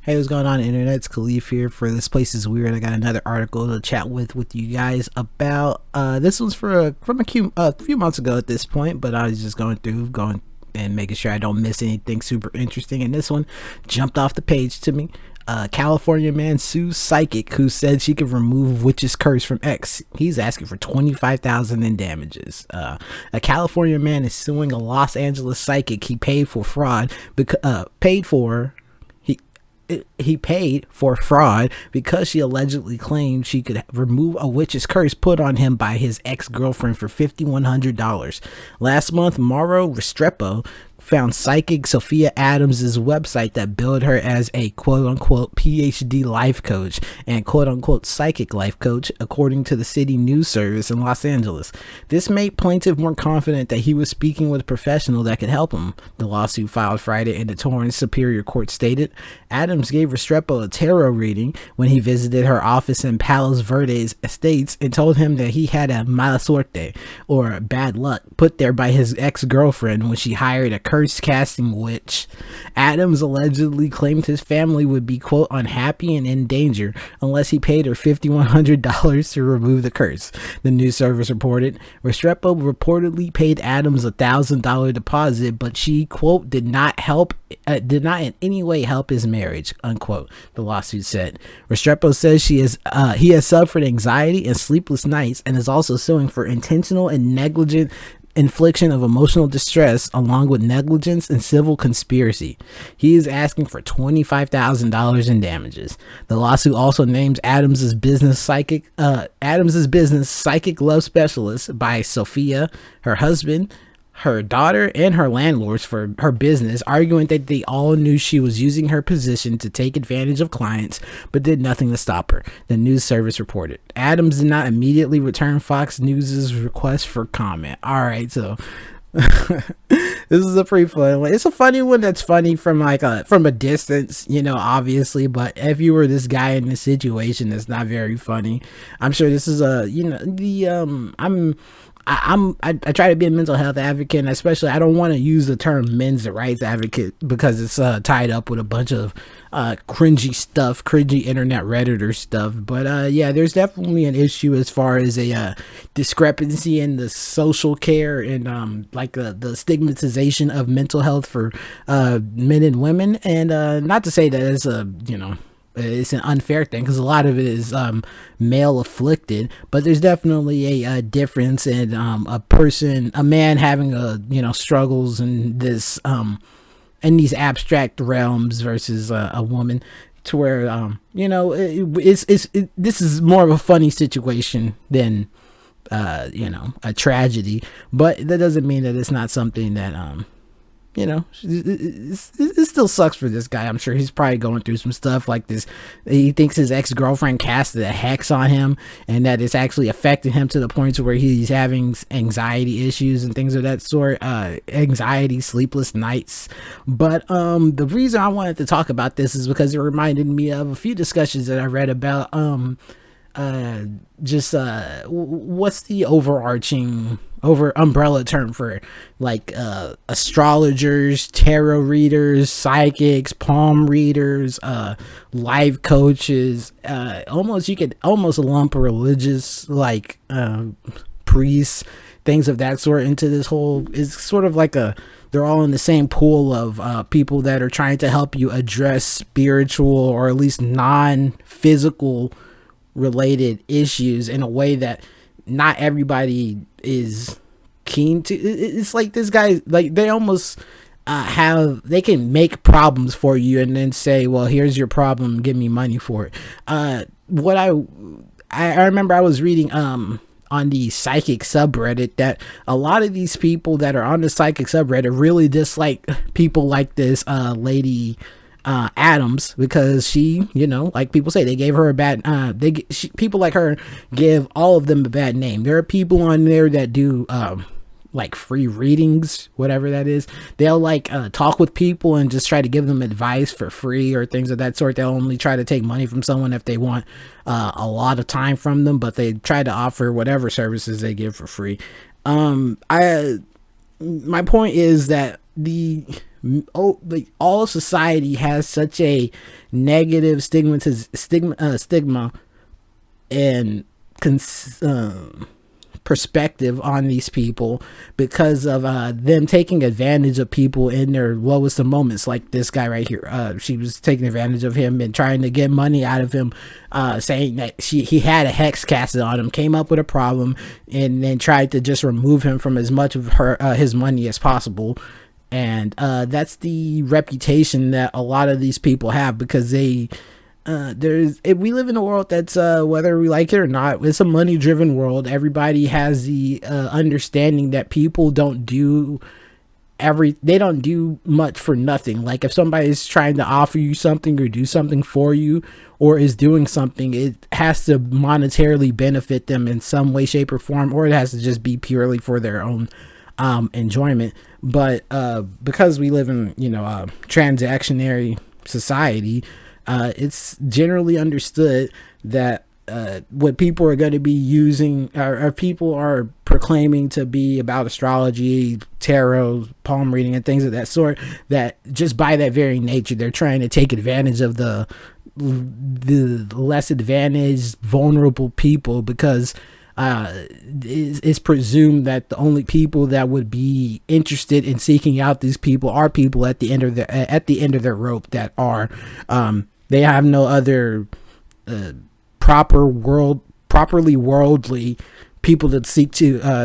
Hey, what's going on, internet? It's Khalif here for This Place Is Weird. I got another article to chat with you guys about. This one's from a few months ago at this point, but I was just going and making sure I don't miss anything super interesting. And this one jumped off the page to me. California man sues psychic who said she could remove witch's curse from ex. He's asking for $25,000 in damages. A California man is suing a Los Angeles psychic he paid for fraud. He paid for fraud because she allegedly claimed she could remove a witch's curse put on him by his ex-girlfriend for $5,100. Last month, Mauro Restrepo found psychic Sophia Adams' website that billed her as a quote-unquote PhD life coach and quote-unquote psychic life coach, according to the city news service in Los Angeles. This made plaintiff more confident that he was speaking with a professional that could help him. The lawsuit filed Friday in the Torrance Superior Court stated Adams gave Restrepo a tarot reading when he visited her office in Palos Verdes Estates and told him that he had a mala suerte, or bad luck, put there by his ex-girlfriend when she hired a curse casting witch. Adams allegedly claimed his family would be quote unhappy and in danger unless he paid her $5,100 to remove the curse. The news service reported Restrepo reportedly paid Adams $1,000 deposit, but she quote did not in any way help his marriage, unquote, the lawsuit said. Restrepo says he has suffered anxiety and sleepless nights and is also suing for intentional and negligent infliction of emotional distress along with negligence and civil conspiracy. He is asking for $25,000 in damages. The lawsuit also names Adams's business psychic love specialist by Sophia, her husband, her daughter, and her landlords for her business, arguing that they all knew she was using her position to take advantage of clients, but did nothing to stop her, the news service reported. Adams did not immediately return Fox News's request for comment. All right, so this is a pretty fun one. It's a funny one that's funny from from a distance, obviously, but if you were this guy in this situation, it's not very funny. I'm sure this is I try to be a mental health advocate, and especially I don't want to use the term men's rights advocate because it's tied up with a bunch of cringy internet redditor stuff. But yeah, there's definitely an issue as far as a discrepancy in the social care and the stigmatization of mental health for men and women, and not to say that it's an unfair thing because a lot of it is male afflicted, but there's definitely a difference in a man having struggles in this in these abstract realms versus a woman, to where this is more of a funny situation than a tragedy, but that doesn't mean that it's not something that it still sucks for this guy. I'm sure he's probably going through some stuff like this. He thinks his ex-girlfriend casted a hex on him and that it's actually affecting him to the point to where he's having anxiety issues and things of that sort, anxiety, sleepless nights. But the reason I wanted to talk about this is because it reminded me of a few discussions that I read about what's the overarching umbrella term for astrologers, tarot readers, psychics, palm readers, life coaches, you could almost lump religious priests, things of that sort into this whole. It's sort of they're all in the same pool of people that are trying to help you address spiritual or at least non-physical related issues in a way that not everybody is keen to. It's like this guy, they almost they can make problems for you and then say, well, here's your problem, give me money for it. What I remember I was reading on the psychic subreddit that a lot of these people that are on the psychic subreddit really dislike people like this lady Adams, because she, like people say, they gave her a bad people like her give all of them a bad name. There are people on there that do free readings, whatever that is. They'll talk with people and just try to give them advice for free or things of that sort. They'll only try to take money from someone if they want a lot of time from them, but they try to offer whatever services they give for free. My point is that like all of society has such a negative stigma and perspective on these people because of them taking advantage of people in their lowest of moments, like this guy right here. She was taking advantage of him and trying to get money out of him, saying that he had a hex casted on him, came up with a problem, and then tried to just remove him from as much of his money as possible. And that's the reputation that a lot of these people have, because we live in a world that's whether we like it or not, it's a money driven world. Everybody has the understanding that people don't do much for nothing. Like if somebody's trying to offer you something or do something for you or is doing something, it has to monetarily benefit them in some way, shape, or form, or it has to just be purely for their own enjoyment. But because we live in a transactionary society, it's generally understood that what people are going to be using, or people are proclaiming to be about astrology, tarot, palm reading, and things of that sort, that just by that very nature, they're trying to take advantage of the less advantaged, vulnerable people, because it's presumed that the only people that would be interested in seeking out these people are people at the end of their rope, that are they have no other properly worldly people to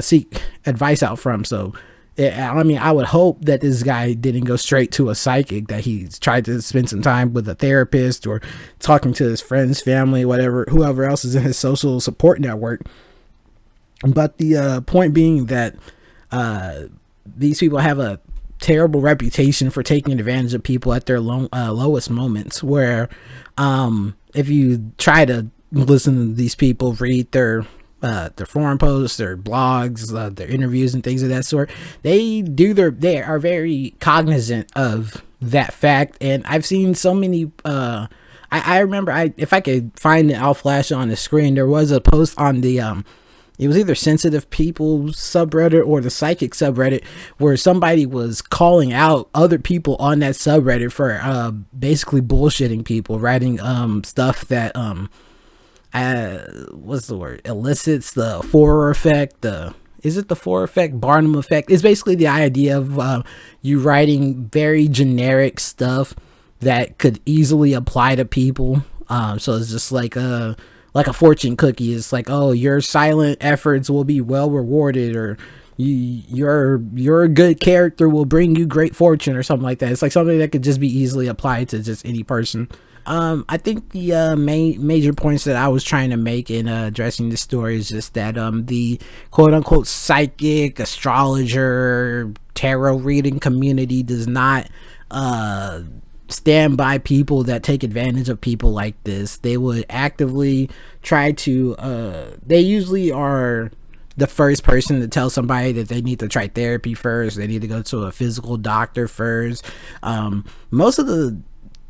seek advice out from. So I would hope that this guy didn't go straight to a psychic, that he's tried to spend some time with a therapist or talking to his friends, family, whoever else is in his social support network. But the point being that these people have a terrible reputation for taking advantage of people at their lowest moments, where if you try to listen to these people, read their forum posts, their blogs, their interviews and things of that sort, they are very cognizant of that fact. And I've seen so many I remember, if I could find it, I'll flash it on the screen. There was a post on the it was either Sensitive People subreddit or the Psychic subreddit, where somebody was calling out other people on that subreddit for basically bullshitting people, writing stuff that what's the word, elicits the Forer effect. Is it the Forer effect, Barnum effect? It's basically the idea of you writing very generic stuff that could easily apply to people. So it's just like a fortune cookie. It's like, oh, your silent efforts will be well rewarded, or your good character will bring you great fortune, or something like that. It's like something that could just be easily applied to just any person. I think the major points that I was trying to make in addressing this story is just that the quote unquote psychic, astrologer, tarot reading community does not stand by people that take advantage of people like this. They would actively try to they usually are the first person to tell somebody that they need to try therapy first, they need to go to a physical doctor first. Most of the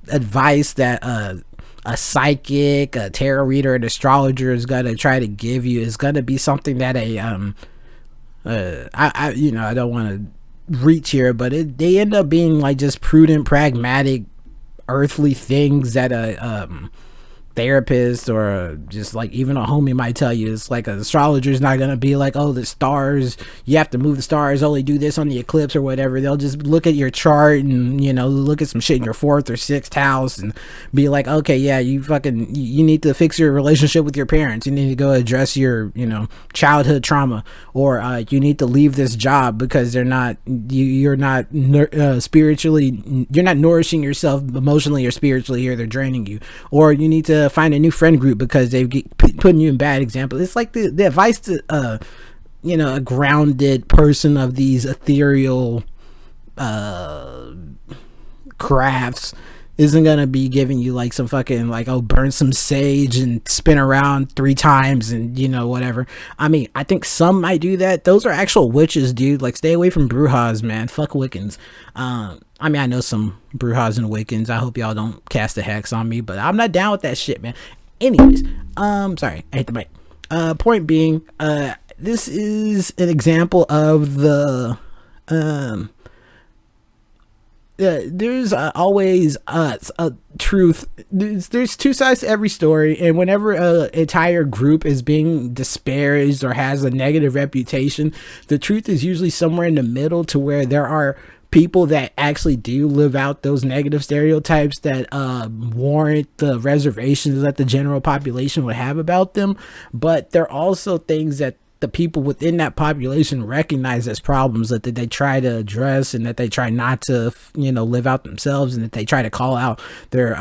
advice that a psychic, a tarot reader, an astrologer is gonna try to give you is gonna be something that I don't want to reach here, but they end up being like just prudent, pragmatic, earthly things that a therapist or just like even a homie might tell you. It's like an astrologer is not gonna be like, oh, the stars, you have to move the stars, only do this on the eclipse or whatever. They'll just look at your chart and look at some shit in your 4th or 6th house and be like, okay, yeah, you need to fix your relationship with your parents, you need to go address your childhood trauma, or you need to leave this job because you're not spiritually, you're not nourishing yourself emotionally or spiritually here, they're draining you, or you need to find a new friend group because they've putting you in bad examples. It's like the advice to a grounded person of these ethereal crafts isn't gonna be giving you like some fucking like, oh, burn some sage and spin around 3 times and whatever. I mean, I think some might do that. Those are actual witches, dude. Like, stay away from Brujas, man. Fuck Wiccans. I mean, I know some Brujas and Wiccans. I hope y'all don't cast a hex on me, but I'm not down with that shit, man. Anyways, sorry, I hit the mic. Point being, this is an example of the there's always a truth. There's two sides to every story, and whenever an entire group is being disparaged or has a negative reputation, the truth is usually somewhere in the middle, to where there are people that actually do live out those negative stereotypes that warrant the reservations that the general population would have about them. But there are also things that the people within that population recognize as problems that they try to address, and that they try not to, live out themselves, and that they try to call out their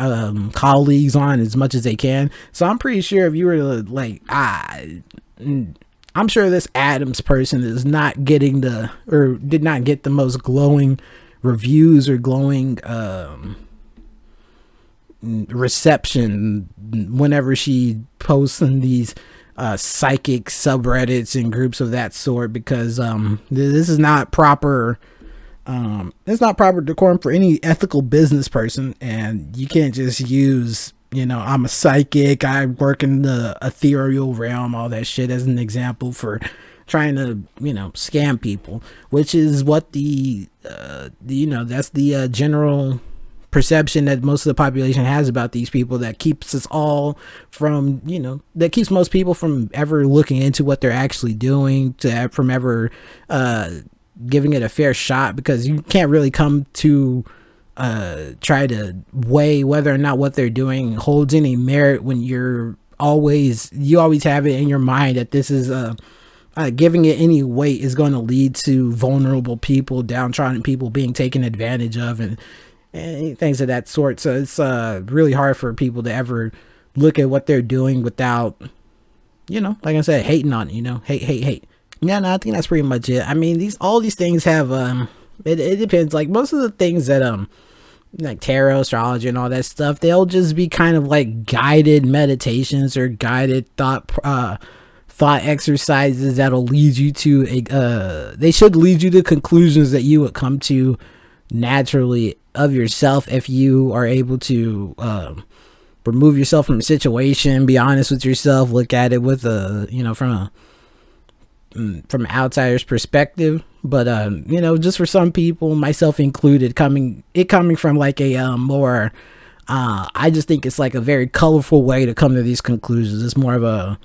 colleagues on as much as they can. So I'm pretty sure if you were like, I'm sure this Adams person is not getting did not get the most glowing reviews or glowing reception whenever she posts in these psychic subreddits and groups of that sort, because this is not proper. It's not proper decorum for any ethical business person, and you can't just use, I'm a psychic, I work in the ethereal realm, all that shit, as an example for trying to, scam people, which is what that's the general perception that most of the population has about these people, that keeps us all from, that keeps most people from ever looking into what they're actually doing, from ever giving it a fair shot, because you can't really come to try to weigh whether or not what they're doing holds any merit when you always have it in your mind that this is giving it any weight is going to lead to vulnerable people, downtrodden people being taken advantage of, and things of that sort. So it's really hard for people to ever look at what they're doing without, like I said, hating on it, hate. Yeah, no, I think that's pretty much it. I mean, all these things have it depends. Like most of the things that like tarot, astrology, and all that stuff, they'll just be kind of like guided meditations or guided thought exercises that'll lead you to they should lead you to conclusions that you would come to naturally of yourself, if you are able to remove yourself from a situation, be honest with yourself, look at it with from an outsider's perspective. But just for some people, myself included, coming from like a more I just think it's like a very colorful way to come to these conclusions. It's more of a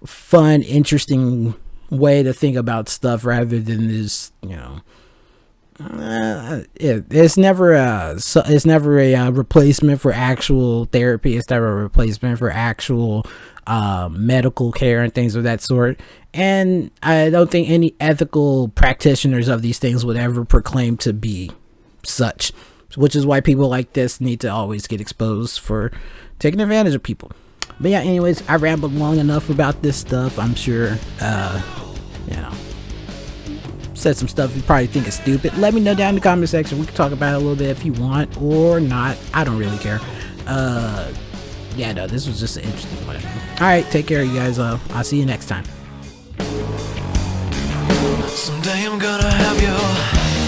fun, interesting way to think about stuff, rather than this, it's never a replacement for actual therapy. It's never a replacement for actual medical care and things of that sort. And I don't think any ethical practitioners of these things would ever proclaim to be such, which is why people like this need to always get exposed for taking advantage of people. But yeah, anyways, I rambled long enough about this stuff. I'm sure said some stuff you probably think is stupid. Let me know down in the comment section. We can talk about it a little bit if you want or not. I don't really care. Yeah, no, this was just an interesting whatever. Alright, take care, you guys. I'll see you next time. Someday I'm gonna have you